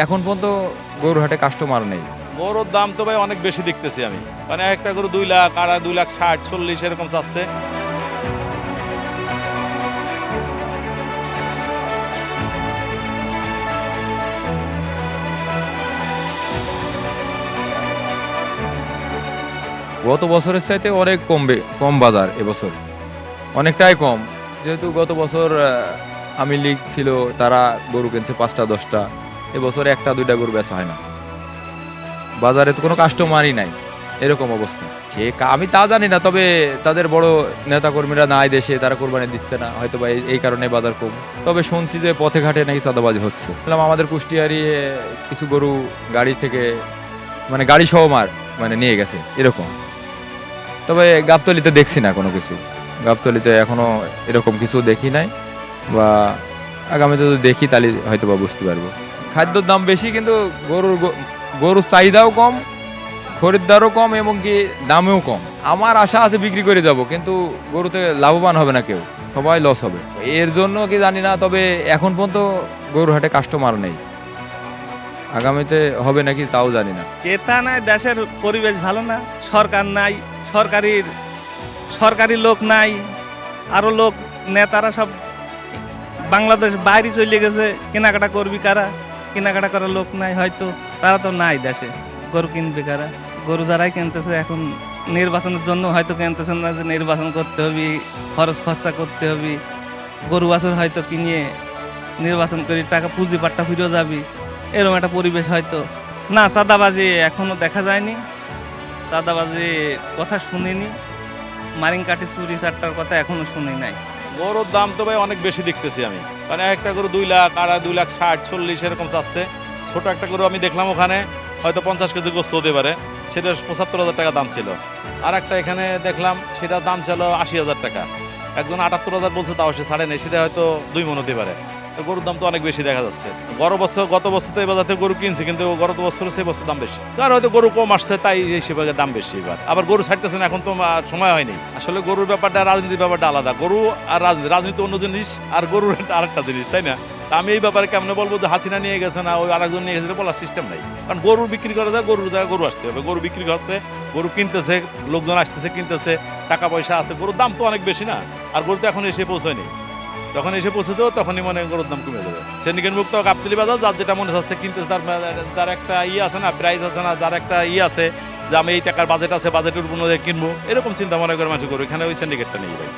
এখন পর্যন্ত গরুর হাটে কাস্টমার নেই। গরুর দাম তো ভাই অনেক বেশি দেখতেছি আমি, মানে একটা গরু 2 লাখ, আড়া 2,60,40 এরকম চাচ্ছে। গত বছরের চাইতে অনেক কম বাজার এবছর, অনেকটাই কম। যেহেতু গত বছর আমি লীগ ছিল, তারা গরু কিনছে 5টা 10টা, এবছর 1টা 2টা গরু বেচা হয় না। বাজারে তো কোনো কাস্টমারই নাই, এরকম অবস্থা। আমি তা জানি না, তবে তাদের বড় নেতাকর্মীরা নাই দেশে, তারা কোরবানি দিচ্ছে না হয়তো বা এই কারণে বাজার কম। তবে শুনছি যে পথে ঘাটে নাকি চাঁদাবাজি হচ্ছে। বললাম আমাদের কুষ্টিয়ারি কিছু গরু গাড়ি থেকে, মানে গাড়ি সহ মানে নিয়ে গেছে এরকম। তবে গাবতলীতে দেখছি না কোনো কিছু, গাবতলীতে এখনো এরকম কিছু দেখি নাই, বা আগামীতে যদি দেখি তাহলে হয়তো বা বুঝতে পারবো। খাদ্যর দাম বেশি, কিন্তু গরুর চাহিদাও কম, খরিদ্দারও কম, এবং কি দামেও কম। আমার আশা আছে বিক্রি করে যাব, কিন্তু গরুতে লাভবান হবে না কেউ, সবাই লস হবে। এর জন্য কি জানি না, তবে এখন পর্যন্ত গরুর হাটে কাস্টমার নেই। আগামীতে হবে নাকি তাও জানি না। ক্রেতা নাই, দেশের পরিবেশ ভালো না, সরকার নাই, সরকারি লোক নাই, আরো লোক নেতারা সব বাংলাদেশ বাইরে চলে গেছে। কেনাকাটা করবি কারা? কেনাকাটা করার লোক নাই, হয়তো তারা তো নাই দেশে। গরু কিনবে কারা? গরু যারাই কিনতেছে এখন নির্বাচনের জন্য হয়তো কিনতেছেন না, যে নির্বাচন করতে হবে, খরচ খরচা করতে হবে। গরু বাছুর হয়তো কিনিয়ে নির্বাচন করে টাকা পুঁজি পাট্টা ফিরে যাবি, এরকম একটা পরিবেশ হয়তো না। চাঁদাবাজি এখনো দেখা যায়নি, চাঁদাবাজি কথা শুনিনি, মারিং কাঠি চুরি চারটার কথা এখনো শুনি নাই। গরুর দাম তো ভাই অনেক বেশি দেখতেছি আমি, মানে একটা গরু 2 লাখ, আড়া 2,60,40 এরকম চাচ্ছে। ছোট একটা গরু আমি দেখলাম ওখানে হয়তো 50 কেজি গোস্ত হতে পারে, সেটা 75,000 টাকা দাম ছিল। আর একটা এখানে দেখলাম সেটার দাম ছিল 80,000 টাকা। একজন 78,000 বলছে, তাও সে ছাড়ে নেই, সেটা হয়তো 2 মণ হতে পারে। তো গরুর দাম তো অনেক বেশি দেখা যাচ্ছে। গত বছর তো এই বাজার থেকে গরু কিনছে, কিন্তু গত বছরের সেই বছর দাম বেশি, কারণ হয়তো গরু কম আসছে, তাই হিসেবে দাম বেশি। এবার আবার গরু ছাড়তেছে না, এখন তো সময় হয়নি। আসলে গরুর ব্যাপারটা, রাজনীতির ব্যাপারটা আলাদা। গরু আর রাজনীতি অন্য জিনিস, আর গরুর আরেকটা জিনিস, তাই না? তা আমি এই ব্যাপারে কেমন বলবো যে হাসিনা নিয়ে গেছে না, ওই আরেকজন নিয়ে গেছে বলার সিস্টেম নাই। কারণ গরু বিক্রি করা যায়, গরুর জায়গায় গরু আসতে হবে। গরু বিক্রি হচ্ছে, গরু কিনতেছে, লোকজন আসতেছে, কিনতেছে, টাকা পয়সা আছে। গরুর দাম তো অনেক বেশি না, আর গরু তো এখন এসে পৌঁছয়নি। যখন এসে পৌঁছে দেবো তখনই মনে গরুর দাম কমে যাবে। সিন্ডিকেট মুক্ত গাবতলী বাজার, যার যেটা মনে হচ্ছে কিনতেছে, তার একটা আছে না, প্রাইস আছে না, যার একটা আছে যে আমি এই টাকার বাজেট আছে, বাজেটের উপর কিনবো, এরকম চিন্তা মনে করে মানুষ করবো। এখানে ওই সিন্ডিকেটটা নেই ভাই।